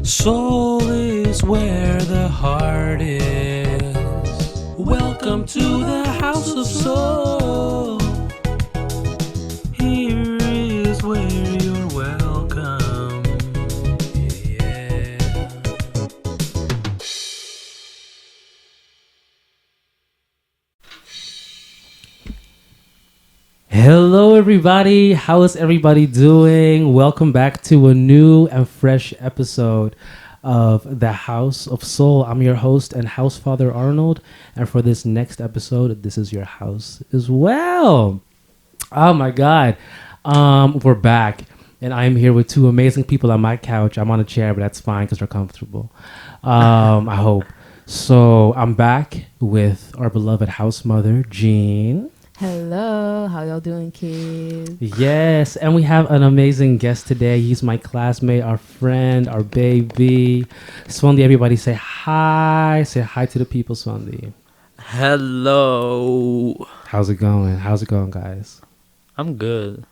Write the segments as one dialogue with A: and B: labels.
A: Soul is where the heart is. Welcome to the house of soul. Here is where you're welcome. Yeah. Hello everybody, how is everybody doing? Welcome back to a new and fresh episode of The House of Soul. I'm your host and house father Arnold, and for this next episode, this is your house as well. Oh my god. We're back, and I'm here with two amazing people on my couch. I'm on a chair, but that's fine because they're comfortable. I hope. So I'm back with our beloved house mother, Jean.
B: Hello, how y'all doing, kids?
A: Yes, and we have an amazing guest today. He's my classmate, our friend, our baby. Swandi, everybody say hi. Say hi to the people, Swandi.
C: Hello.
A: How's it going? How's it going, guys?
C: I'm good.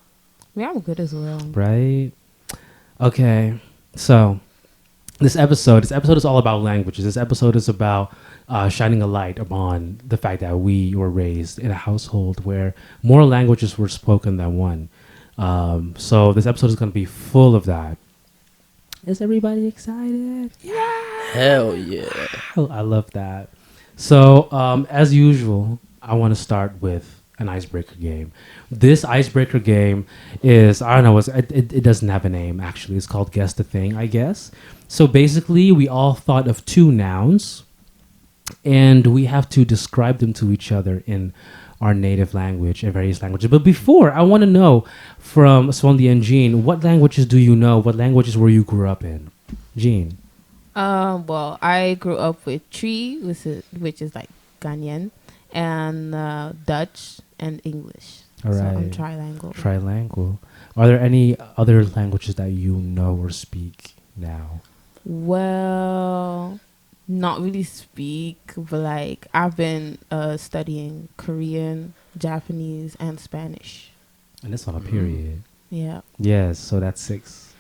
B: Yeah, I'm good as well.
A: Right? Okay, so this episode is all about languages. This episode is about shining a light upon the fact that we were raised in a household where more languages were spoken than one. So this episode is going to be full of that. Is everybody excited?
C: Yeah. Hell yeah.
A: Oh, I love that. So as usual, I want to start with an icebreaker game. This icebreaker game is, I don't know, it doesn't have a name actually. It's called Guess the Thing, I guess. So basically, we all thought of two nouns, and we have to describe them to each other in our native language and various languages. But before, I want to know from Swandi and Jean, what languages do you know? What languages were you grew up in? Jean.
B: Well, I grew up with Tree, which is like Ghanaian, and Dutch and English.
A: All right.
B: So I'm trilingual.
A: Trilingual. Are there any other languages that you know or speak now?
B: Well, not really speak, but like I've been studying Korean, Japanese, and Spanish.
A: And it's on a period.
B: Yeah.
A: Yes, so that's 6.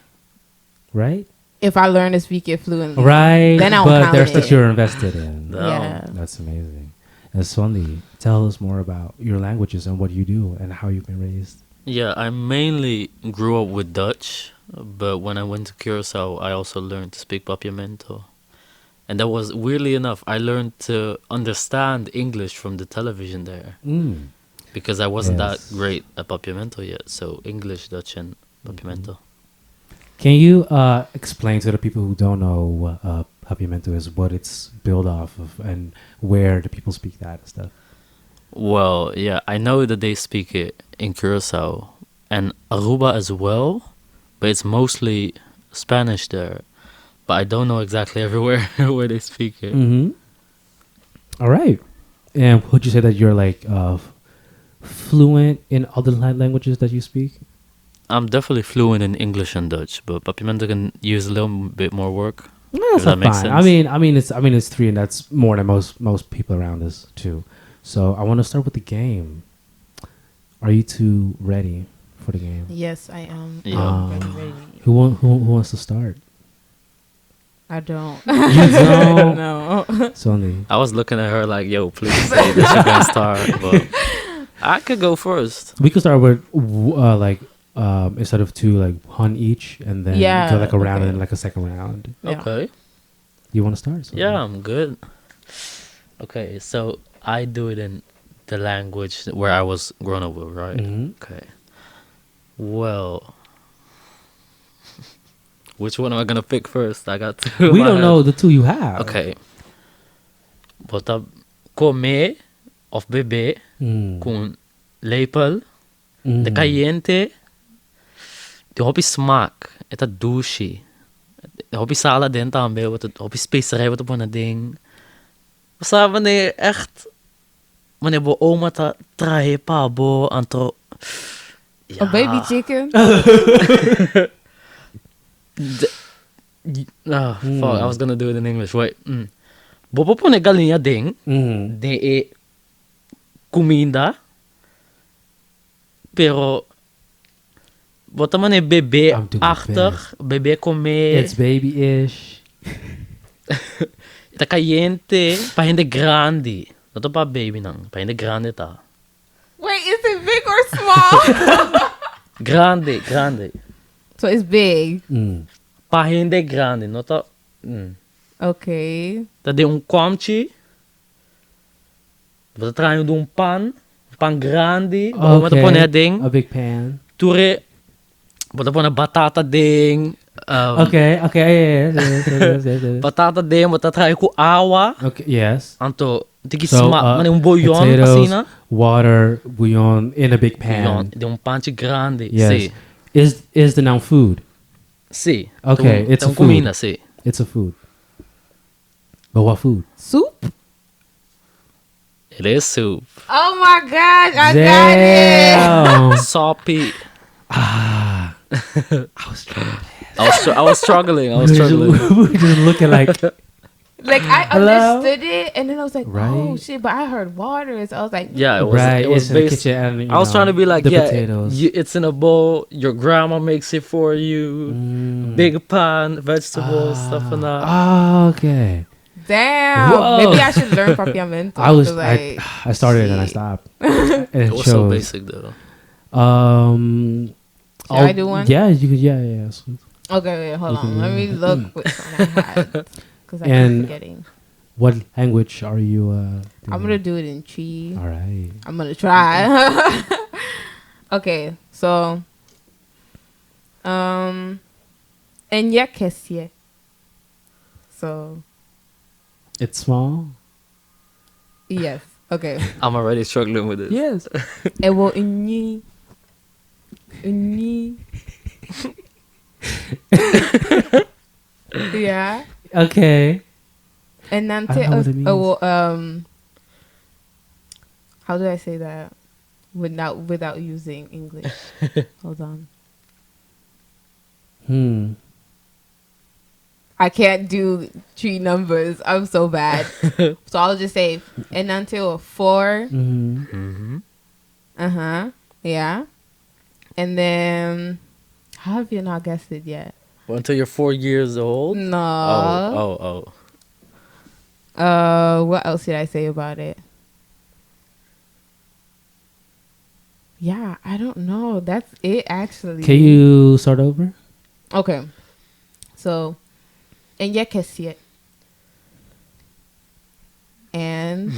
A: Right?
B: If I learn to speak it fluently,
A: Right.
B: then I'll
A: but
B: count
A: there's
B: it.
A: that you're invested in.
B: Yeah.
A: That's amazing. And Swandi, tell us more about your languages and what you do and how you've been raised.
C: Yeah, I mainly grew up with Dutch, but when I went to Curacao, I also learned to speak Papiamento. And that was, weirdly enough, I learned to understand English from the television there. Because I wasn't that great at Papiamento yet. So English, Dutch, and Papiamento.
A: Can you explain to the people who don't know what Papiamento is, what it's built off of, and where the people speak that and stuff?
C: Well, yeah, I know that they speak it in Curacao and Aruba as well, but it's mostly Spanish there. But I don't know exactly everywhere where they speak it.
A: Mm-hmm. All right. And would you say that you're like fluent in other languages that you speak?
C: I'm definitely fluent in English and Dutch, but Papiamento can use a little bit more work.
A: No,
C: Does
A: that's
C: that make
A: fine.
C: sense?
A: I mean, it's 3, and that's more than most people around us too. So I want to start with the game. Are you two ready for the game?
B: Yes, I am.
C: Yeah.
B: Ready.
A: Who wants to start?
B: I don't.
A: You don't.
B: No.
A: Swandi.
C: I was looking at her like, yo, please say that you can start, but I could go first.
A: We could start with instead of 2, like 1 each, and then go like a round and then like a second round.
B: Yeah.
C: Okay.
A: You want to start? Swandi?
C: Yeah, I'm good. Okay, so I do it in the language where I was grown up with, right?
A: Mm-hmm.
C: Okay. Well, which one am I gonna pick first? I got 2.
A: We don't know the 2 you have.
C: Okay. Bota comer of bebê com lepel, de caliente, de hobby smaak, het douche. De hobby sala din tambe, wat het hobby specerij wat op een ding. Sa wanneer echt wanneer bo oma ta trahe pa bo antro. Ja.
B: A baby chicken?
C: Fuck, I was gonna do it in English. Wait. Bobo po ne galinha ding. De e comida. Pero bota man e bebê-achtig. Bebê comer.
A: It's baby-ish.
C: Ita caliente pa hindi grande. Ito pa baby nang. Pa hindi grande ta.
B: Wait, is it big or small?
C: Grande, grande.
B: So it's big.
C: Pa hindi grande. No to.
B: Okay.
C: Tadi un quamchi. Basta traio de um pan. Pan grande. Basta pone ding.
A: A big pan.
C: Ture. Basta pone batata ding.
A: Okay. Yes.
C: Batata ding. Basta traio com água.
A: Okay, yes.
C: Anto. Tiki
A: So,
C: sma. Mane un bouillon
A: potatoes,
C: assim, na?
A: water, bouillon in a big pan.
C: De um panche grande.
A: Yes.
C: Sì.
A: Is the noun food?
C: Sì.
A: Okay, it's a food.
C: Comina, sì.
A: It's a food. But what food?
B: Soup?
C: It is soup.
B: Oh my gosh, I
A: Damn.
C: Soppy.
A: I was trying.
C: I was struggling. I was struggling.
A: We were just looking like,
B: got it. Like, I
A: Hello?
B: understood it, and then I was like, oh
A: Right.
B: shit, but I heard water. So I was like,
C: Yeah, it was.
A: right,
C: It was
A: it's in the
C: based.
A: kitchen and, you
C: I was
A: know,
C: trying to be like,
A: the
C: yeah,
A: potatoes.
C: it's in a bowl. Your grandma makes it for you. Big pan, vegetables, stuff and that.
A: Oh, okay.
B: damn.
A: Whoa.
B: Maybe I should learn papiamento.
A: I started and I stopped. And
C: It
A: it
C: was so
A: shows.
C: basic though.
B: Should I do one?
A: Yeah, you could. Yeah.
B: Okay, wait, hold
A: You
B: on.
A: can
B: Let
A: do
B: me
A: it.
B: look which one I had. Because I keep
A: And-
B: forgetting.
A: What language are you? Doing?
B: I'm going to do it in Chi.
A: All right.
B: I'm going to try. Okay, so. And yeah, kesye. So,
A: It's small.
B: yes. Okay.
C: I'm already struggling with it.
A: Yes.
B: Ewo inyi. Inyi. Yeah.
A: Okay.
B: And
A: I don't know what it means.
B: how do I say that without using English? Hold on. I can't do 3 numbers. I'm so bad. So I'll just say and until 4.
C: Mm-hmm.
B: Yeah. And then how have you not guessed it yet?
C: Well, until you're 4 years old.
B: No.
C: Oh.
B: What else did I say about it? Yeah, I don't know. That's it actually.
A: Can you start over?
B: Okay. So, and yeah, kessie. And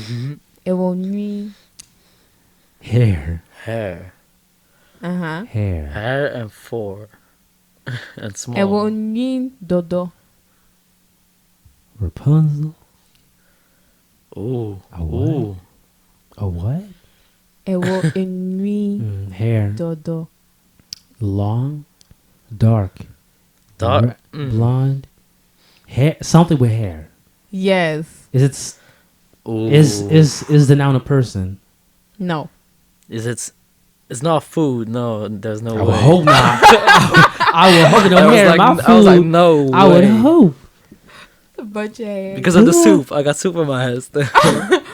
B: it will mean
A: Hair.
C: Hair.
A: Hair.
C: Hair and 4. And small.
B: It will mean dodo.
A: Rapunzel.
C: Ooh.
A: A what?
C: Ooh.
A: A what?
B: It will mean
A: Hair.
B: dodo.
A: Long. Dark.
C: Dark.
A: Blonde. Hair. Something with hair.
B: Yes.
A: Is it?
C: Ooh.
A: Is the noun a person?
B: No.
C: Is it? It's not food. No, there's no
A: I
C: way.
A: would hope not. I would hope no
C: I was
A: hair in
C: like,
A: my food.
C: I was like, no.
A: I would
C: way.
A: hope.
B: A bunch of hair.
C: Because of the soup. I got soup in my head. still.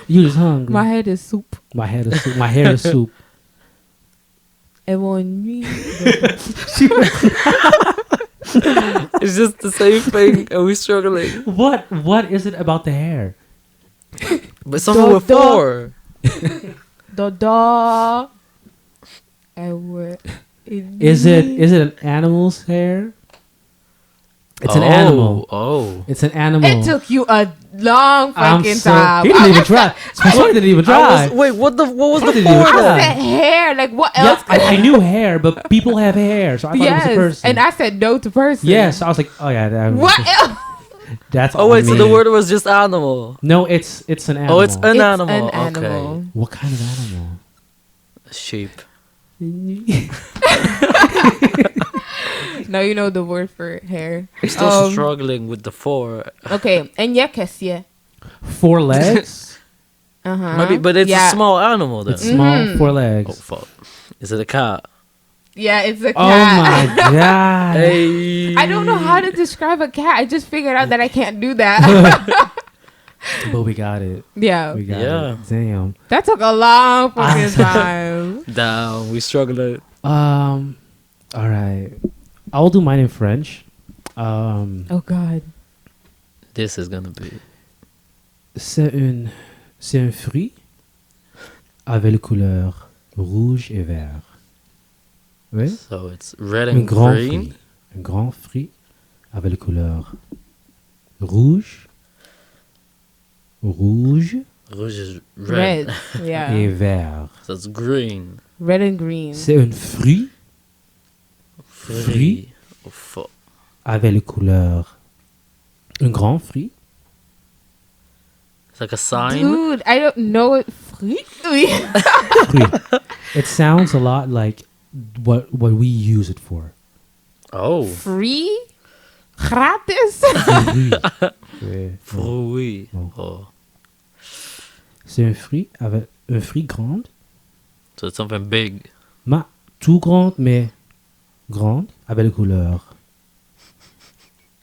A: You just hungry.
B: My head is soup.
A: My head is soup. My hair is soup.
B: It will mean
C: It's just the same thing, and we're struggling.
A: What is it about the hair?
C: But something with
B: Dodo.
C: 4.
B: dodo. And we're
A: Is it an animal's hair? It's an animal.
C: Oh.
A: It's an animal.
B: It took you a long fucking
A: so,
B: time.
A: He didn't even try. He didn't even try.
C: Wait, what was the 4
A: didn't even try.
C: then?
B: I said hair. Like what
A: Yeah,
B: else?
A: I knew hair, but people have hair, so I thought it was a
B: Yes.
A: person.
B: And I said no to person.
A: yes, I was like, oh yeah,
B: What else?
A: that's.
C: Oh wait,
A: on
C: so
A: me.
C: the word was just animal.
A: No, it's an animal.
C: Oh, it's an
B: It's
C: animal.
B: an
C: Okay.
B: animal.
A: What kind of animal?
C: Sheep.
B: Now you know the word for hair.
C: I'm still struggling with the 4.
B: Okay. And yeah, kessie.
A: 4 legs.
C: Maybe, but it's a small animal then.
A: It's small. 4 legs.
C: Oh fuck. Is it a cat?
B: Yeah, it's a cat.
A: Oh my god.
C: Hey.
B: I don't know how to describe a cat. I just figured out that I can't do that.
A: But we got it.
B: Yeah.
A: We got
C: Yeah.
A: it. Damn.
B: That took a long fucking time.
C: Down. We struggled.
A: All right. I will do mine in French.
B: Oh God.
C: This is gonna be.
A: C'est un fruit avec les couleurs rouge et vert. Oui?
C: So it's red
A: Un
C: and
A: grand
C: green.
A: fruit. Un grand fruit avec les couleurs rouge,
C: Rouge is red.
B: Red. Yeah.
A: et vert.
C: So it's green.
B: Red and green.
A: C'est un fruit Fruit.
C: Oh, fuck.
A: avec les couleurs. Un grand fruit.
C: It's like a sign.
B: Dude, I don't know what fruit.
A: Fruit. It sounds a lot like what we use it for.
C: Oh.
B: Free? Gratis?
A: Fruit. Oui.
C: Fruit.
A: Oh.
C: Oh.
A: C'est un fruit avec un fruit grand.
C: So it's something big.
A: Ma tout grand mais grand avec les couleurs.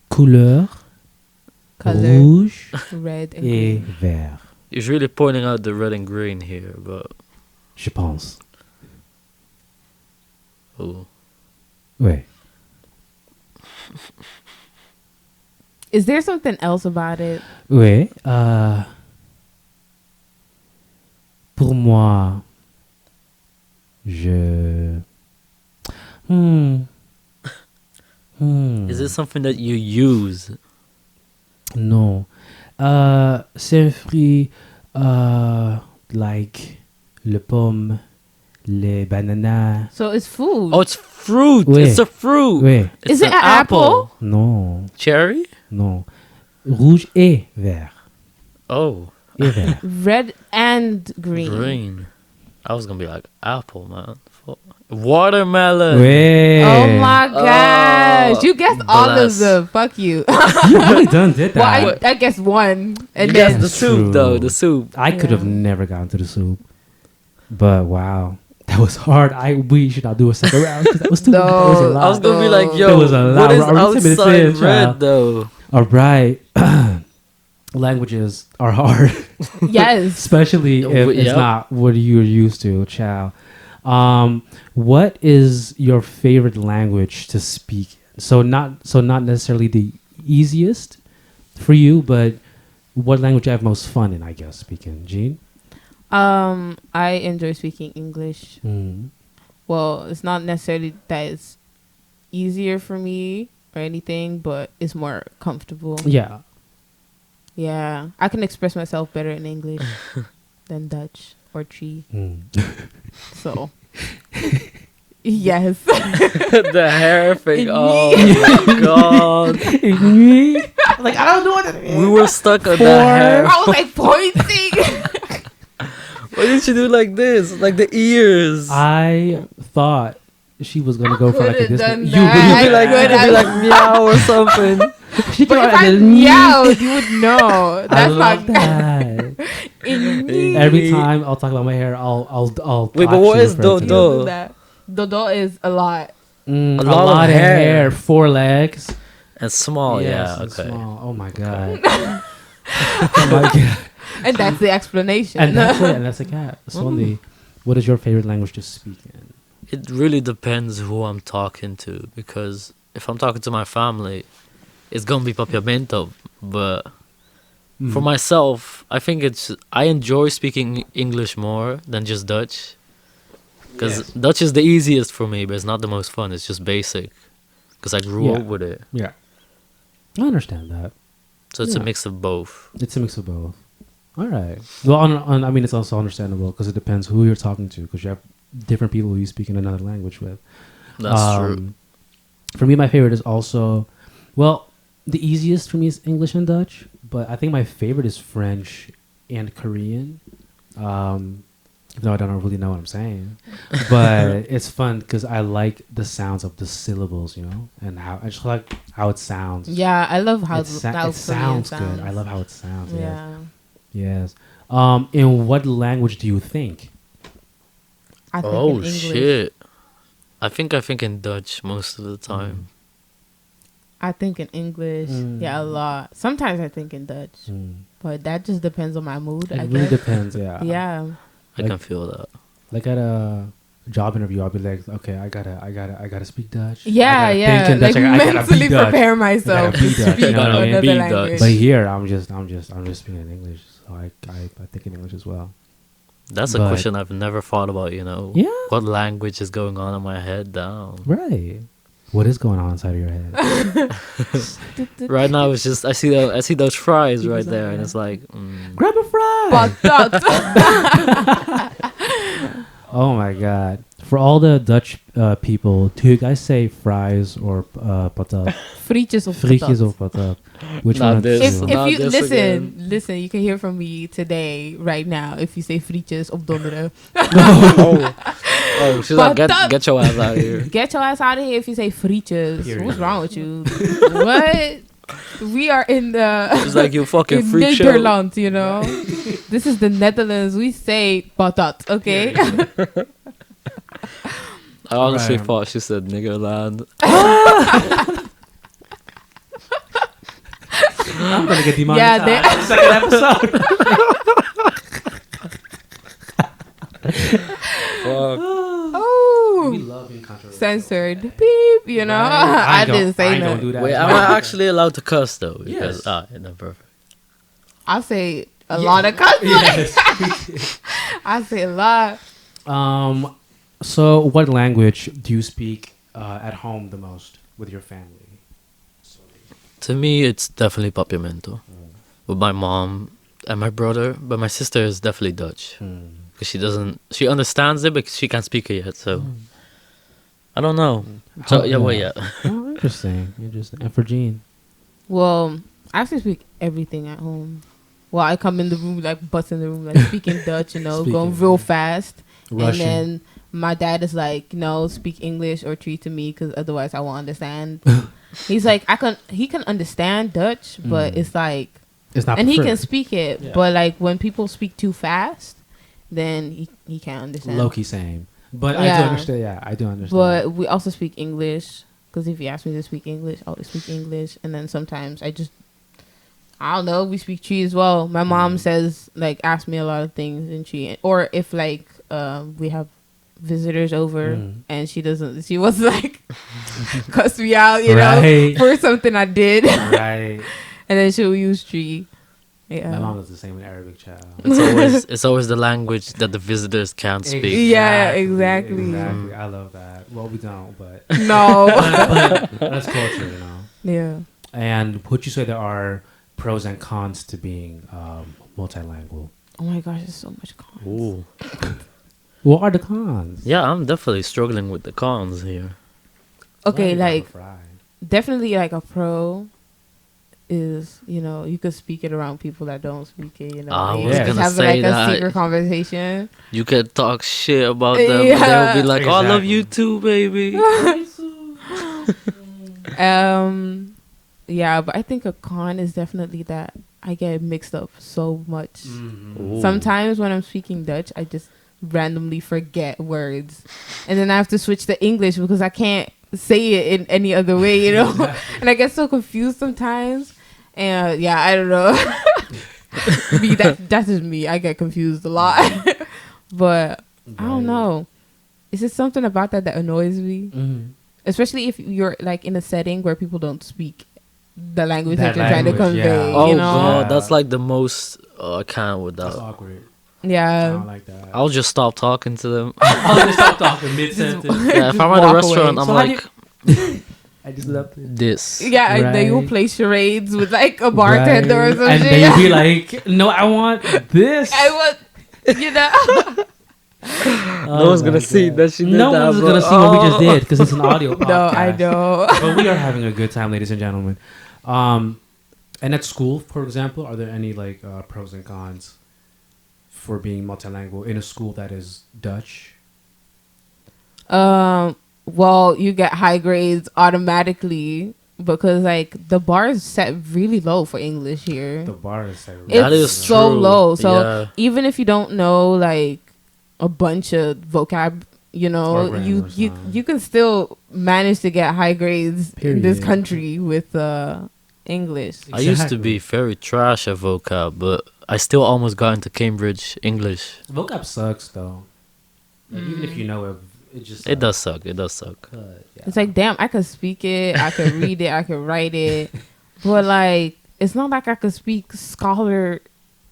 A: Couleur
B: Color.
A: rouge
B: Red and
A: et
B: green.
A: vert.
C: He's really pointing out the red and green here, but
A: Je pense.
C: oh.
A: Ouais.
B: Is there something else about it?
A: Ouais. Pour moi, je.
C: Is it something that you use?
A: Non. C'est un fruit like le pomme, les bananas.
B: So it's food.
C: Oh, it's fruit.
A: Oui.
C: It's a fruit.
A: Oui.
C: It's
B: Is it
C: an
B: apple?
A: Non.
C: Cherry?
A: Non. Rouge et vert.
C: Oh.
A: Et vert.
B: Red and green.
C: Green. I was gonna be like apple, man. Fuck. Watermelon.
A: Ouais.
B: Oh my gosh. You guessed all of
C: bless.
B: them. Fuck you.
A: You really done did that.
B: Well, I guessed one. And
C: You
B: then
C: guessed the
A: That's
C: soup,
A: true.
C: though. The soup.
A: I could have
B: Yeah.
A: never gotten to the soup. But wow. That was hard. We should not do a second round because that was too.
B: No.
A: That was a lot.
C: I was gonna be like,
B: There
C: yo,
A: was a lot.
C: what is
A: Are we 10 minutes
C: outside
A: in,
C: red,
A: child?
C: though?
A: All right. Languages are hard,
B: yes.
A: especially if it's
C: Yep.
A: not what you're used to, child. What is your favorite language to speak? So not necessarily the easiest for you, but what language you have most fun in, I guess, speaking. Jean?
B: I enjoy speaking English.
A: Mm.
B: Well, it's not necessarily that it's easier for me or anything, but it's more comfortable.
A: Yeah.
B: Yeah. I can express myself better in English than Dutch or Tree.
A: Mm.
B: So, yes.
C: The hair thing.
B: Me.
C: Oh my god.
A: Like, I don't know what it is.
C: We were stuck on
A: Four.
C: that hair.
B: I was like pointing.
C: Why didn't you do like this? Like the ears.
A: I thought she was gonna go for like a
B: could've done
A: distance.
B: that.
C: You'd be like,
B: I
C: you'd be like meow or something.
A: She
B: But
A: came
B: if
A: out
B: I
A: and
B: meowed, you would know.
A: I
B: That's
A: love
B: not
A: that.
B: in me.
A: Every time I'll talk about my hair, I'll.
C: Wait, but
A: actually
C: what is
A: refer to
C: dodo?
A: it.
B: That. Dodo is a lot.
A: A
C: lot
A: lot
C: of
A: of
C: hair.
A: hair, 4 legs.
C: And small,
A: Yes,
C: yeah,
A: and
C: okay.
A: small. Oh my god. Oh my god.
B: And that's the explanation.
A: And that's it. And that's a cat. Solely, what is your favorite language to speak in?
C: It really depends who I'm talking to, because if I'm talking to my family, it's gonna be papiamento. But for myself, I think I enjoy speaking English more than just Dutch, because
A: Yes.
C: Dutch is the easiest for me, but it's not the most fun. It's just basic, because I grew
A: Yeah.
C: up with it.
A: Yeah. I understand that.
C: So it's a
A: Yeah.
C: mix of both.
A: It's a mix of both. All right. Well, I mean, it's also understandable because it depends who you're talking to, because you have different people who you speak in another language with.
C: That's true.
A: For me, my favorite is also, well, the easiest for me is English and Dutch, but I think my favorite is French and Korean. Even though I don't really know what I'm saying, but it's fun because I like the sounds of the syllables, you know, and how I just like how it sounds.
B: Yeah, I love how
A: it
B: Korean
A: sounds good. I love how it sounds. Yes.
B: Yeah.
A: Yes. In what language do you think?
B: I think in
C: Oh
B: English.
C: shit! I think in Dutch most of the time.
B: I think in English. Yeah, a lot. Sometimes I think in Dutch, but that just depends on my mood.
A: It
B: I
A: really
B: guess.
A: depends. Yeah.
B: Yeah.
C: I
A: Like-
C: can feel that.
A: Like at job interview, I'll be like, okay, I gotta speak Dutch.
B: Yeah,
A: I gotta
B: yeah.
A: think in Dutch.
B: Like
A: I gotta
B: mentally
A: be Dutch.
B: prepare
A: I
B: myself
A: gotta
B: to
A: be Dutch,
B: speak
A: you know what I mean?
B: another
C: Be
B: language.
C: Dutch.
A: But here, I'm just speaking in English. So I think in English as well.
C: That's a
A: But-
C: question I've never thought about, you know.
A: Yeah.
C: What language is going on in my head down?
A: Right. What is going on inside of your head?
C: Right now it's just I see those fries right there and it's like
A: Grab a fry.
B: Patat.
A: Oh my god. For all the Dutch people, do you guys say fries or patat?
B: Frietjes of
A: Frietjes
B: patat.
A: of patat? Which
C: Not
A: one? Are the
C: this.
A: two?
B: If
C: Not
B: you
C: this again.
B: listen, you can hear from me today, right now. If you say frietjes op donderdag,
C: oh she's like
B: Patat.
C: get your ass out of here.
B: get your ass out of here. If you say frietjes,
A: Period.
B: what's wrong with you? What? We are in the
C: She's like you fucking
B: in
C: freak show.
B: Nederland, you know. This is the Netherlands. We say patat, okay?
C: I honestly
A: Right.
C: thought she said niggerland.
A: I'm gonna get
B: Yeah,
A: demonetized.
B: they-
A: on the second episode.
C: Fuck.
B: Oh,
A: love being controversial.
B: censored. Beep, you know. I didn't say
A: Don't
B: that.
A: do that.
C: Wait, am I actually allowed to cuss though? Because
A: Yes.
C: no, perfect.
B: I say a lot of cuss words.
A: Yes.
B: I say a lot.
A: So, what language do you speak at home the most with your family?
C: To me, it's definitely Papiamento. With my mom and my brother, but my sister is definitely Dutch. Because she understands it, but she can't speak it yet, so... I don't know. So, yeah, well, yeah.
A: Oh, interesting. And for Jean?
B: Well, I actually speak everything at home. Well, I come in the room, like, bust in the room, like, speaking Dutch, you know, going real fast.
A: Russian.
B: And then my dad is like, no, speak English or treat to me, because otherwise I won't understand. He's like, he can understand Dutch, but it's like...
A: It's not
B: And he can
A: preferred.
B: speak it,
A: Yeah.
B: but, like, when people speak too fast, then he can't understand.
A: Low-key same. But I do
B: Yeah.
A: understand. Yeah, I do understand.
B: But we also speak English, because if you ask me to speak English, I always speak English. And then sometimes I don't know, we speak Tree as well. My mom says, like, ask me a lot of things in Tree. Or if, like, we have visitors over and she was like, cuss me out, you know,
A: Right.
B: for something I did.
A: Right.
B: And then she'll use Tree. Yeah.
A: My mom does the same with Arabic, child.
C: It's always the language that the visitors can't speak.
B: Yeah, exactly.
A: Exactly. I love that. Well, we don't, but
B: No.
A: but that's culture, you know.
B: Yeah.
A: And would you say there are pros and cons to being multilingual?
B: Oh my gosh, there's so much cons.
C: Ooh.
A: What are the cons?
C: Yeah, I'm definitely struggling with the cons here.
B: Okay,
A: Why
B: like,
A: fried?
B: definitely like a pro is, you know, you could speak it around people that don't speak it, you know.
C: I
B: like,
C: was
B: just
C: gonna
B: have
C: say
B: like a
C: that.
B: secret conversation.
C: You can talk shit about them, but
B: Yeah.
C: they'll be like, "Oh, I love
A: Exactly.
C: you too, baby."
B: Yeah, but I think a con is definitely that I get mixed up so much.
C: Ooh.
B: Sometimes when I'm speaking Dutch, I just randomly forget words. And then I have to switch to English because I can't say it in any other way, you know? And I get so confused sometimes. And yeah, I don't know. That's just me. I get confused a lot. But I don't know. Is it something about that annoys me? Especially if you're like in a setting where people don't speak the language that you're trying to
A: language,
B: convey,
A: yeah.
C: Oh
B: you know?
C: god, that's like the most I can't with
A: That's
C: that.
A: awkward. I
B: Yeah.
A: don't like that.
C: I'll just stop talking to them.
A: I'll just stop talking mid-sentence.
C: Yeah, if
B: Just
C: I'm at a
B: walk
C: restaurant,
B: away.
C: I'm
A: So how do
C: like,
A: I just love it.
C: this.
B: Yeah, and then you'll
A: Right.
B: play charades with like a bartender or
A: Right.
B: something.
A: And then you'll be like, no, I want this.
B: I want, you know.
C: No one's gonna see that she did
A: No
C: that,
A: one's
C: but-
A: gonna see what we just did because it's an audio podcast.
B: No, I know.
A: But we are having a good time, ladies and gentlemen. And at school, for example, are there any like pros and cons for being multilingual in a school that is Dutch?
B: Well, you get high grades automatically because like the bar is set really low for English here.
A: The bar is set
B: It's
C: That is
B: so
C: true.
B: low. So
C: Yeah.
B: even if you don't know like a bunch of vocab, you
A: Or
B: know,
A: grammar
B: you
A: or
B: you
A: something.
B: you can still manage to get high grades in this
A: Period.
B: country with English.
C: I used to
A: Exactly.
C: be very trash at vocab, but I still almost got into Cambridge English.
A: Vocab sucks though. Like, even if you know it just
C: It does suck. It does suck.
A: Yeah.
B: It's like, damn, I could speak it, I could read it, I could write it, but like, it's not like I could speak scholar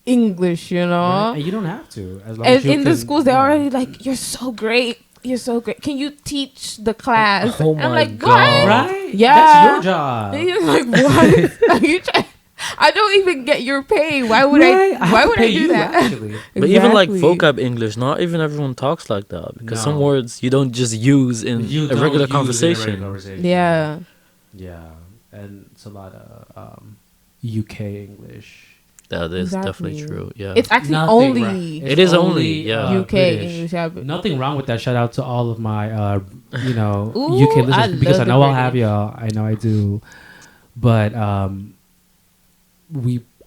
B: English, you know.
A: Right? And you don't have to. As long
B: And
A: as you
B: in the
A: can-
B: schools, they're already like, "You're so great. You're so great. Can you teach the class?"
C: Oh
B: And I'm
C: my
B: like,
C: God.
B: "What?"
A: right.
B: Yeah.
A: That's your job.
B: And he's like, "What? Are you trying? I don't even get your pay. Why would
A: Right?
B: I?
A: have
B: Why
A: to
B: would
A: pay
B: I do
A: you,
B: that?"
A: Actually.
C: But even like
B: Exactly.
C: vocab English, not even everyone talks like that because some
A: No.
C: words you don't just use in
A: You
C: a
A: don't
C: regular
A: use it in a
C: conversation.
A: regular conversation.
B: Yeah.
A: Yeah, and it's a lot of UK English.
C: That is definitely
B: Exactly.
C: true. Yeah.
B: It's actually
A: Nothing
B: only
A: wrong.
C: It is only, yeah.
B: UK
A: British.
B: English. Yeah, but
A: Nothing wrong with that. Shout out to all of my,
B: Ooh,
A: UK listeners
B: I
A: because I
B: love
A: know
B: the
A: I'll have
B: British.
A: y'all. I know I do, but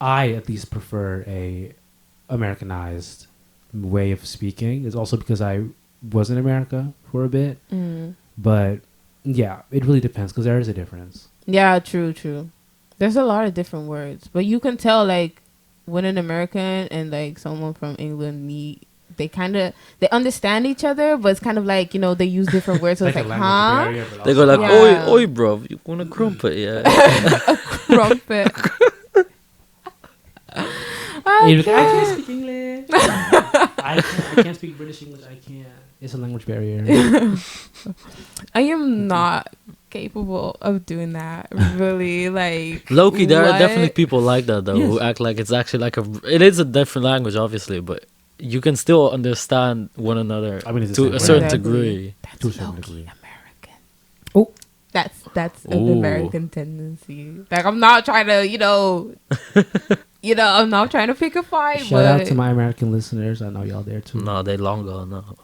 A: I at least prefer a Americanized way of speaking. It's also because I was in America for a bit, but yeah, it really depends because there is a difference.
B: yeah, true. There's a lot of different words, but you can tell like when an American and like someone from England meet, they understand each other, but it's kind of like, they use different words. So it's like,
A: a language
B: huh?
A: barrier, but
C: They go
A: also-
C: like,
B: Yeah.
C: oi, bro, you want a crumpet? Yeah.
B: Trumpet.
A: You're like, I can't speak English. I can't speak British English. I can't. It's a language barrier.
B: I am not capable of doing that. Really, like
C: Loki, there are
B: what?
C: definitely people like that though who
A: Yes.
C: act like it's actually like it is a different language, obviously, but you can still understand one another
A: I mean, it's the
C: to
A: same
C: a certain
B: Exactly.
C: degree.
B: That's
A: To a certain
B: low-key
A: degree.
B: American.
A: Oh.
B: That's an
C: Ooh.
B: American tendency. Like I'm not trying to, I'm not trying to pick a fight.
A: Shout
B: but
A: out to my American listeners. I know y'all there too.
C: No, they long gone now.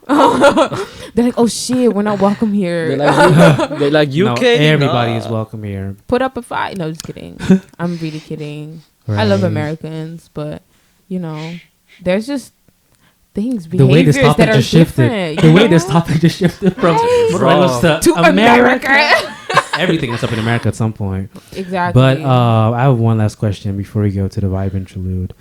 B: they're like, oh shit, we're not welcome here.
C: They're like
A: No,
C: UK.
A: everybody
C: nah.
A: is welcome here.
B: Put up a fight. No, just kidding. I'm really kidding. I love
A: Right.
B: Americans, but there's just things,
A: The way
B: behaviors
A: this topic
B: that are
A: just shifted.
B: different.
A: The way this topic just shifted from
B: Right.
A: Morelos
B: to America.
A: Everything is up in America at some point.
B: Exactly.
A: But I have one last question before we go to the vibe interlude.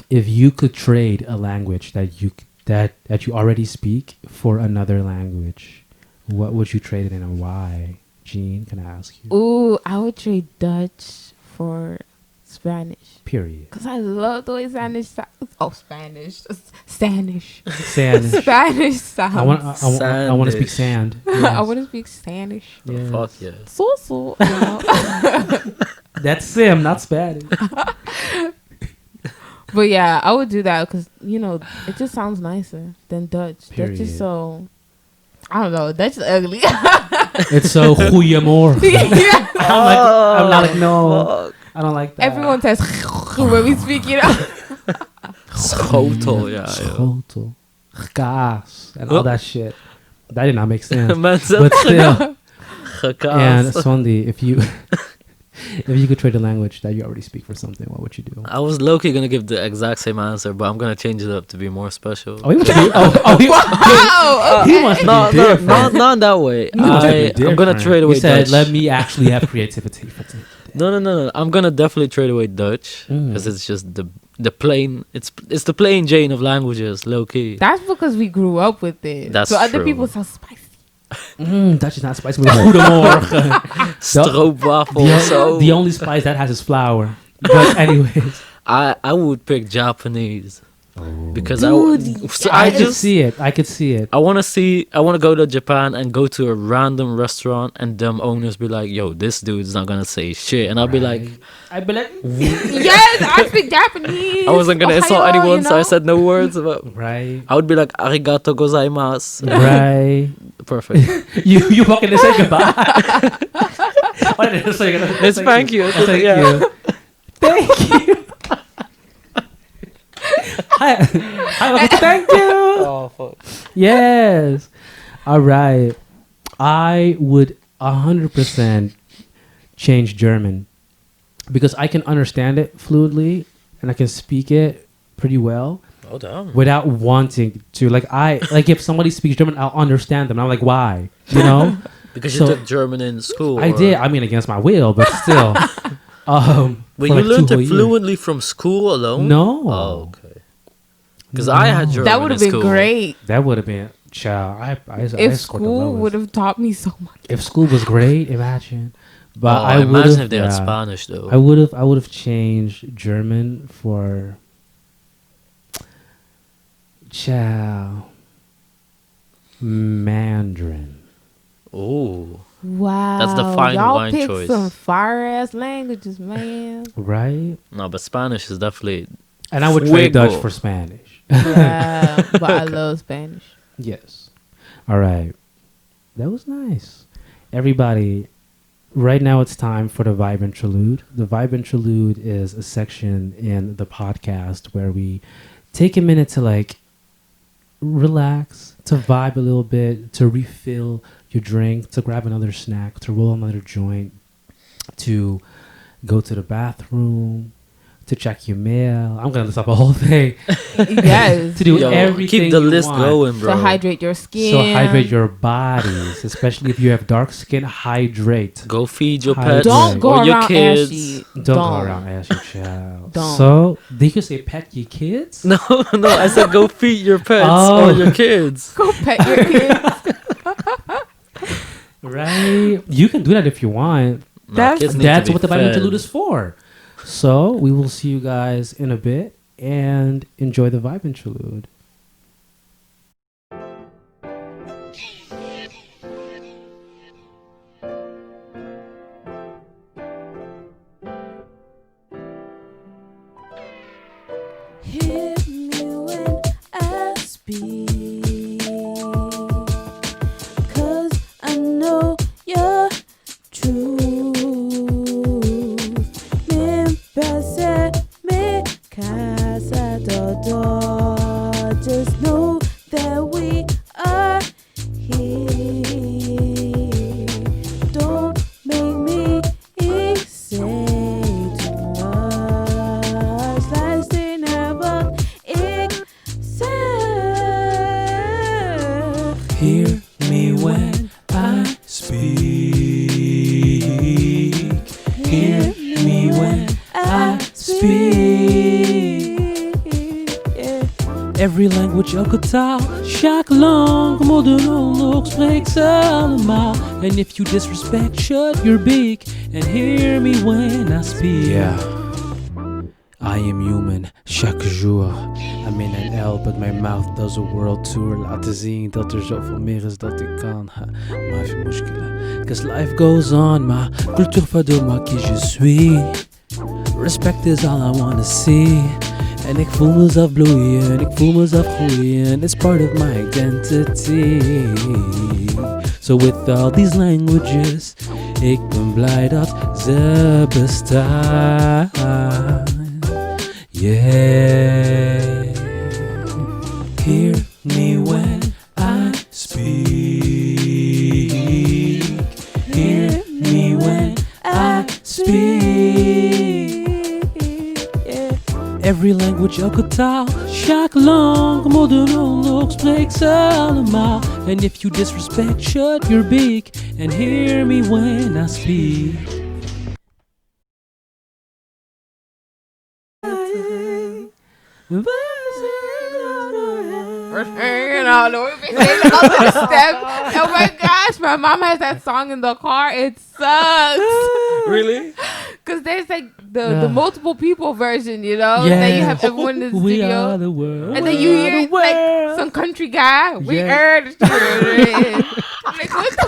A: If you could trade a language that you already speak for another language, what would you trade it in and why? Jean, can I ask you?
B: Ooh, I would trade Dutch for Spanish.
A: Period.
B: Because I love the way Spanish sounds. Oh, Spanish. Spanish.
A: Sand.
B: Spanish sounds.
A: I want to speak
C: Sandish.
A: sand.
B: I want to speak Spanish.
A: Yes.
C: Fuck yeah.
B: So. You know?
A: That's Sim, not Spanish.
B: But yeah, I would do that because, it just sounds nicer than Dutch. Dutch
A: Period.
B: is so, I don't know, Dutch is ugly.
A: It's so goeiemorgen.
B: Yeah.
A: I'm not like, no, I don't like that.
B: Everyone says when we speak,
C: Schotel, yeah.
A: Schotel, kaas, and all that shit. That did not make sense.
C: Man
A: But still, and
C: gekaas.
A: Sondi, if you could trade a language that you already speak for something, what would you do?
C: I was low-key gonna give the exact same answer, but I'm gonna change it up to be more special.
A: Oh, he wants to be. He wants to
C: No,
A: be
C: no,
A: different.
C: not in that way.
A: He wants to be
C: I'm gonna
A: different.
C: trade away
A: He said,
C: Dutch.
A: "Let me actually have creativity."
C: No. I'm gonna definitely trade away Dutch because it's just the plain. It's the plain Jane of languages, low key.
B: That's because we grew up with it.
C: That's
B: so other
C: true.
B: people sound spicy.
A: Dutch is not spicy. But goedemorgen.
C: Stroopwafel. So
A: The only spice that has is flour. But anyways,
C: I would pick Japanese because
B: Dude,
A: I could see it. I could see it.
C: I want to go to Japan and go to a random restaurant and them owners be like, yo, this dude's not gonna say shit, and I'll be like,
A: I be like,
B: Yes, I speak Japanese.
C: I wasn't gonna insult
B: Ohio,
C: anyone, so I said no words. But
A: right,
C: I would be like, arigato gozaimasu.
A: right.
C: Perfect.
A: You walking to say goodbye. Why did I say goodbye?
C: It's thank you.
A: Thank
C: Yeah.
A: you. Thank you. Hi, thank you.
C: Oh fuck.
A: Yes. All right. I would 100% change German because I can understand it fluidly and I can speak it pretty well
C: Oh damn.
A: without wanting to. Like if somebody speaks German, I'll understand them. And I'm like, why? You know?
C: Because you
A: So-
C: took German in school.
A: I
C: or-
A: did. I mean, against my will, but still.
C: But
A: for
C: you
A: like
C: learned
A: 2 whole
C: it
A: years.
C: fluently from school alone?
A: No.
C: Oh, okay. Because I had German
B: That would have
C: in
B: been
C: school.
B: great.
A: That would have been Child, I
B: If
A: scored the
B: school would
A: lowest.
B: have taught me so much.
A: If school was great, imagine. But
C: Oh,
A: I would
C: imagine
A: have.
C: if they had
A: Yeah,
C: Spanish though.
A: I would have changed German for. Child. Mandarin.
C: Oh,
B: Wow.
C: That's the fine
B: Y'all
C: wine
B: picked
C: choice.
B: some fire ass languages, man.
A: Right?
C: no, but Spanish is definitely
A: And I would trade
C: Fuego.
A: Dutch for Spanish.
B: Yeah, but I love Spanish.
A: Yes. All right. That was nice. Everybody, right now it's time for the Vibe Interlude. The Vibe Interlude is a section in the podcast where we take a minute to like relax, to vibe a little bit, to refill your drink, to grab another snack, to roll another joint, to go to the bathroom, to check your mail. I'm gonna list up a whole thing.
B: Yes.
A: To do
C: Yo,
A: everything
C: keep the
A: you
C: list
A: want.
C: going, bro.
B: To hydrate your skin.
A: So hydrate your bodies, especially if you have dark skin. Hydrate.
C: Go feed your
A: Hydrate.
C: pets
B: Don't go
C: or your
B: around
C: kids.
B: ashy.
A: Don't go around ask your child.
B: Don't.
A: So did you say pet your kids?
C: No, no, I said go feed your pets
A: Oh.
C: or your kids.
B: Go pet your kids.
A: Right. You can do that if you want.
C: No,
B: That's-
C: kids need to
A: That's
C: be
A: what the Vibe
C: fed.
A: Interlude is for. So we will see you guys in a bit and enjoy the Vibe Interlude.
D: Hear me when I speak, 'cause I know you're true. Me pase, me casa todo. Just know that we are here. Don't make me say too much. Like they never accept.
A: Hear me when I speak. Hear me when I speak.
D: Yeah.
A: Every language je kan taal, chaque langue, modern oorlog spreekt ze allemaal. And if you disrespect, shut your beak and hear me when I speak. Yeah, I am human, chaque jour. I'm in an L, but my mouth does a world tour. Laten zien dat zoveel meer is dat ik kan. Maar even moeilijk. Cause life goes on, ma culture va de moi qui je suis. Respect is all I wanna see. En ik voel mezelf bloeien, ik voel mezelf groeien. It's part of my identity. So with all these languages, ik ben blij dat ze bestaan. Yeah. Hear me when I speak. Hear me when I speak.
D: Yeah.
A: Every language elke taal, chaque langue, modern oorlog spreekt ze allemaal. And if you disrespect, shut your beak and hear me when I speak.
B: We're hanging out. We've been singing up to the step. Oh my gosh, my mom has that song in the car. It sucks.
C: Really?
B: Because there's like the multiple people version, you know?
A: Yeah.
B: Then you have everyone in the
A: We
B: studio.
A: are the world.
B: And then you hear it, like some country guy. We
A: Yeah.
B: are the children. I'm like, what the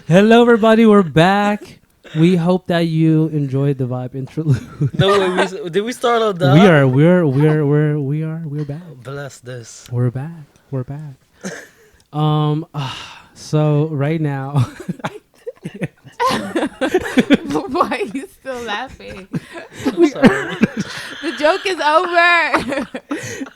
A: Hello, everybody. We're back. We hope that you enjoyed the Vibe Interlude.
C: No, did we start on that?
A: We're back.
C: Bless this.
A: We're back. We're back. So right now,
B: Why are you still laughing?
C: Sorry.
B: The joke is over.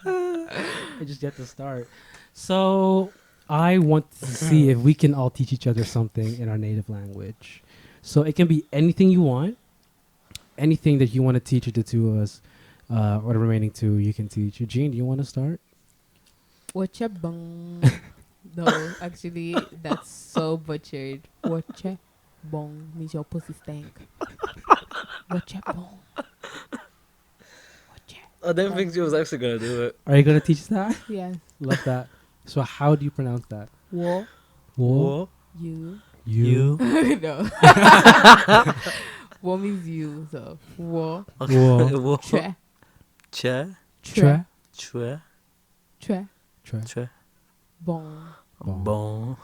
A: I just get to start. So I want to see if we can all teach each other something in our native language. So it can be anything you want, anything that you want to teach the two of us, or the remaining two you can teach. Eugene, do you want to start?
B: Whatcha bong? No, actually, that's so butchered. Whatcha bong means your pussy stank. Whatcha bong? Whatcha
C: I didn't think she was actually gonna do it.
A: Are you gonna teach us that?
B: Yes.
A: Love that. So how do you pronounce that?
B: Wo.
A: Wo.
B: You.
A: You.
B: No. Wo means you. So wo.
A: Wo.
C: Wo.
B: Tre.
C: Che.
A: Tre.
C: Tre.
B: Tre.
A: Tre.
C: Tre.
B: Bon.
A: Bon.
C: Bon.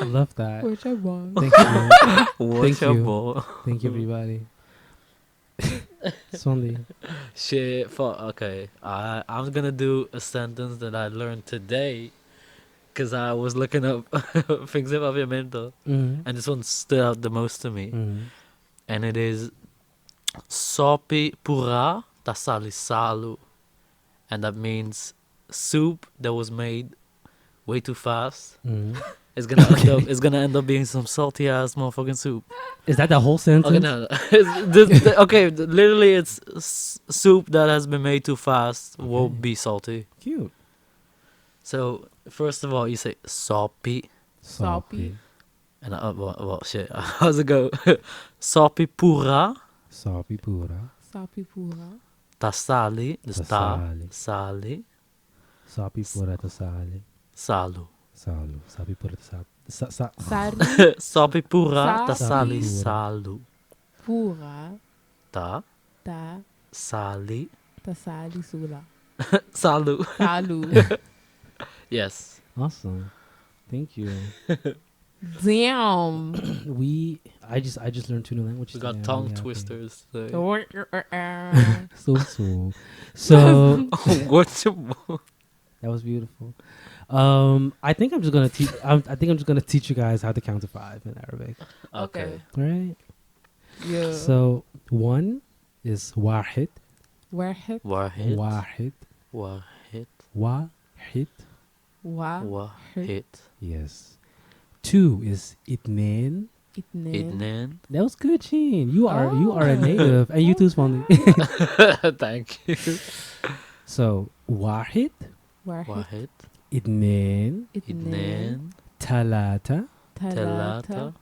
A: I love that.
B: Which are bon.
A: Thank you.
C: What's your
A: you.
C: bon?
A: Thank you, everybody. Sunday.
C: Shit. Fuck. Okay. I'm gonna do a sentence that I learned today, cause I was looking up things about pimento,
A: Mm-hmm.
C: and this one stood out the most to me,
A: Mm-hmm.
C: and it is sopi pura tasali salu, and that means soup that was made way too fast.
A: Mm-hmm.
C: It's gonna end up being some salty ass motherfucking soup.
A: Is that the whole sentence?
C: Okay, no. Literally, it's soup that has been made too fast will
A: Okay.
C: be salty.
A: Cute.
C: So first of all, you say soppy,
B: Soppy.
C: and well, shit. How's it go? Soppy pura
A: Soppy pura.
B: Sapi pura.
C: tasali, dus ta
A: Tasali.
C: sali
A: Soppy pura tasali.
C: salu.
A: Salu. Soppy pura tasali.
B: Sari
C: Soppy pura
B: Sa-
C: tasali
A: Pura.
C: salu
B: pura.
C: ta
B: Ta.
C: sali
B: Tasali sula.
C: salu.
B: Salu.
C: Yes.
A: Awesome. Thank you.
B: Damn.
A: I just learned 2 new languages.
C: We got
A: today. I'm
C: tongue
A: really happy.
C: twisters. today.
A: So
C: What's your
A: that was beautiful. I think I'm just gonna teach. I think I'm just gonna teach you guys how to count to 5 in Arabic.
C: Okay.
A: All right.
B: Yeah.
A: So 1 is wahid.
B: Wahid.
C: Wahid.
A: Wahid.
C: Wahid.
A: Wahid.
C: Wahid.
A: Yes. 2 is itnain.
B: Itnin.
C: Idnan.
A: That was good, Sheen. You are a native, and you too, Swanley.
C: Thank you.
A: So wahid,
B: Wahid.
C: Wahid.
A: itnain,
B: Itnin.
C: Idnan.
A: talata,
C: Talata.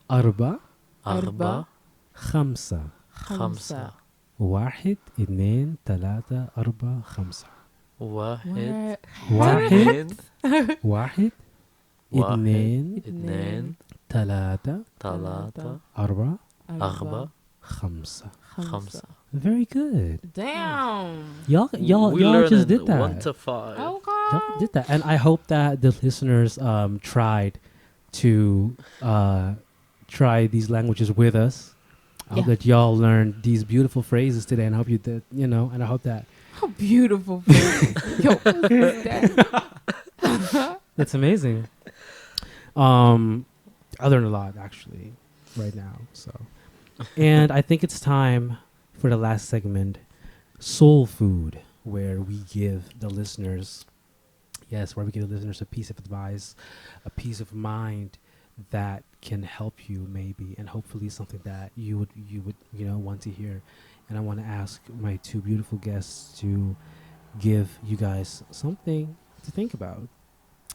A: arba,
C: Arba.
A: khamsa.
C: Khamsa.
A: واحد اثنين ثلاثة أربعة خمسة
C: Wahid.
A: واحد
C: Idnan.
A: واحد
C: واحد.
A: اثنين
C: Idnan.
A: ثلاثة
C: Talata.
A: أربعة
C: Arba.
A: خمسة.
C: Khamsa.
A: Very good.
B: Damn.
A: Y'all just did that.
C: 1 to 5.
B: Oh
A: Y'all
B: God.
A: did that, and I hope that the listeners tried to try these languages with us. I hope
B: Yeah.
A: that y'all learned these beautiful phrases today, and I hope you did. And I hope that
B: How beautiful. Yo, what is that?
A: that's amazing. I learned a lot actually right now. So, and I think it's time for the last segment, soul food, where we give the listeners, where we give the listeners a piece of advice, a piece of mind that can help you maybe, and hopefully something that you would want to hear. And I want to ask my 2 beautiful guests to give you guys something to think about.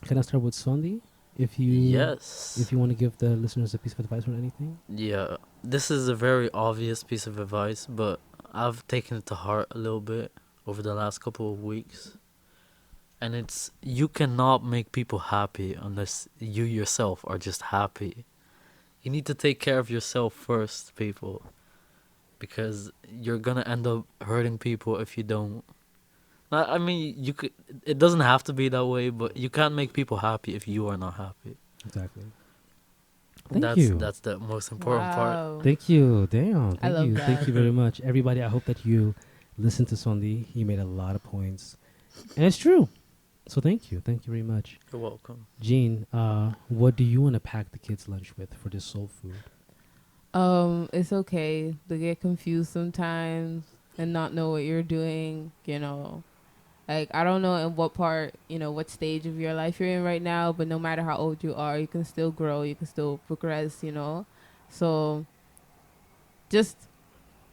A: Can I start with Sondi? If you want to give the listeners a piece of advice or anything.
C: Yeah, this is a very obvious piece of advice, but I've taken it to heart a little bit over the last couple of weeks. And it's, you cannot make people happy unless you yourself are just happy. You need to take care of yourself first, people. Because you're gonna end up hurting people if you don't. I mean, you could. It doesn't have to be that way, but you can't make people happy if you are not happy.
A: Exactly. Thank you.
C: That's the most important part.
B: Wow.
A: Thank you. Damn. Thank
B: love
A: you.
B: that.
A: Thank you very much. Everybody, I hope that you listened to Sondi. He made a lot of points. And it's true. So thank you. Thank you very much.
C: You're welcome.
A: Jean, what do you want to pack the kids' lunch with for this soul food?
B: It's okay to get confused sometimes and not know what you're doing, Like, I don't know in what part, what stage of your life you're in right now, but no matter how old you are, you can still grow, you can still progress, So just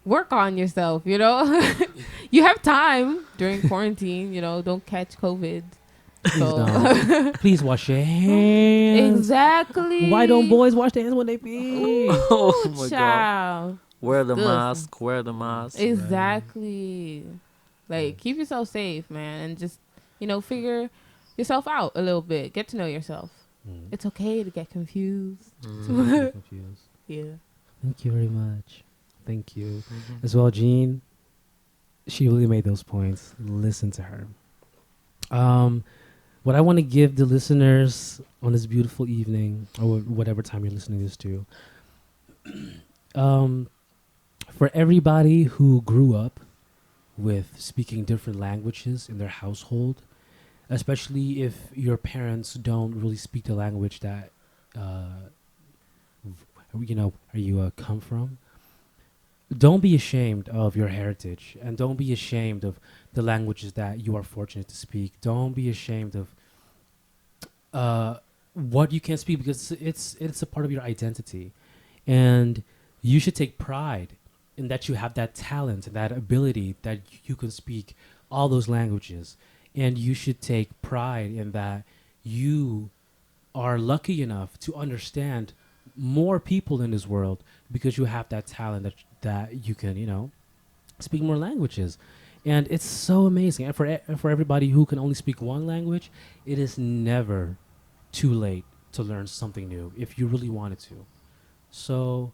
B: work on yourself, You have time during quarantine, don't catch COVID.
A: Please
B: So
A: don't. Please wash your hands.
B: exactly.
A: Why don't boys wash their hands when they pee?
C: Oh my god.
B: Child.
C: Wear the
B: Good.
C: mask. Wear the mask.
B: Exactly. Like, keep yourself safe, man, and just, figure yourself out a little bit. Get to know yourself.
A: Mm.
B: It's okay to get confused.
A: I'm confused.
B: Yeah.
A: Thank you very much. Thank you.
C: Mhm.
A: As well, Jean, she really made those points. Listen to her. What I want to give the listeners on this beautiful evening, or whatever time you're listening to this to, for everybody who grew up with speaking different languages in their household, especially if your parents don't really speak the language that where you come from, don't be ashamed of your heritage, and don't be ashamed of the languages that you are fortunate to speak. Don't be ashamed of what you can speak, because it's a part of your identity, and you should take pride in that you have that talent and that ability that you can speak all those languages, and you should take pride in that you are lucky enough to understand more people in this world, because you have that talent that you can speak more languages. And it's so amazing. And for everybody who can only speak one language, it is never too late to learn something new if you really wanted to. So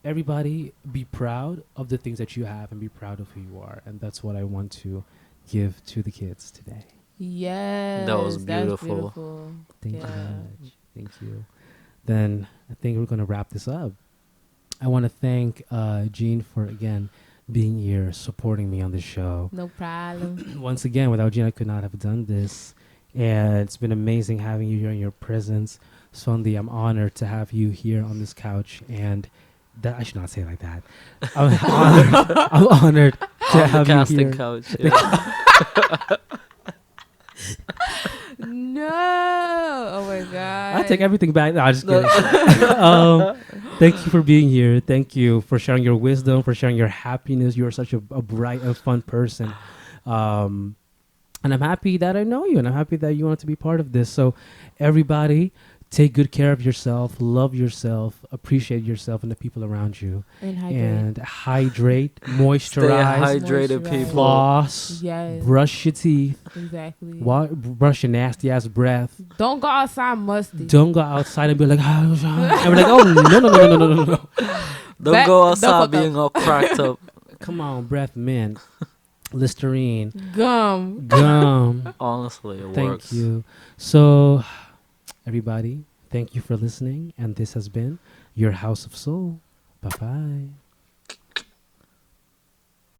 A: everybody, be proud of the things that you have and be proud of who you are. And that's what I want to give to the kids today.
B: Yes.
C: That was
B: that's
C: beautiful.
A: Thank you
B: Yeah.
A: very much. Thank you. Then I think we're going to wrap this up. I want to thank Jean for, again, being here, supporting me on the show.
B: No problem.
A: Once again, without Jean, I could not have done this. And it's been amazing having you here in your presence. Sundi, I'm honored to have you here on this couch. And that I should not say it like that. I'm honored to
C: On the
A: have you
C: casting
A: here.
C: couch. Yeah.
B: No. Oh my god.
A: I take everything back. No, I'm just kidding. Thank you for being here. Thank you for sharing your wisdom, for sharing your happiness. You are such a bright and fun person. And I'm happy that I know you, and I'm happy that you want to be part of this. So everybody, take good care of yourself, love yourself, appreciate yourself and the people around you.
B: And hydrate.
A: And hydrate, moisturize,
C: Stay hydrated,
B: Moisturize.
C: people.
A: floss,
B: Yes.
A: brush your teeth,
B: Exactly.
A: brush your nasty ass breath.
B: Don't go outside musty.
A: Don't go outside and be like, and we're like, oh, no.
C: Don't
B: Back
C: go
B: the
C: outside
B: fuck
C: being all cracked up.
A: Come on, breath mint, Listerine,
B: Gum.
A: gum.
C: Honestly, it
A: Thank
C: works.
A: you. So, everybody, thank you for listening. And this has been your House of Soul. Bye-bye.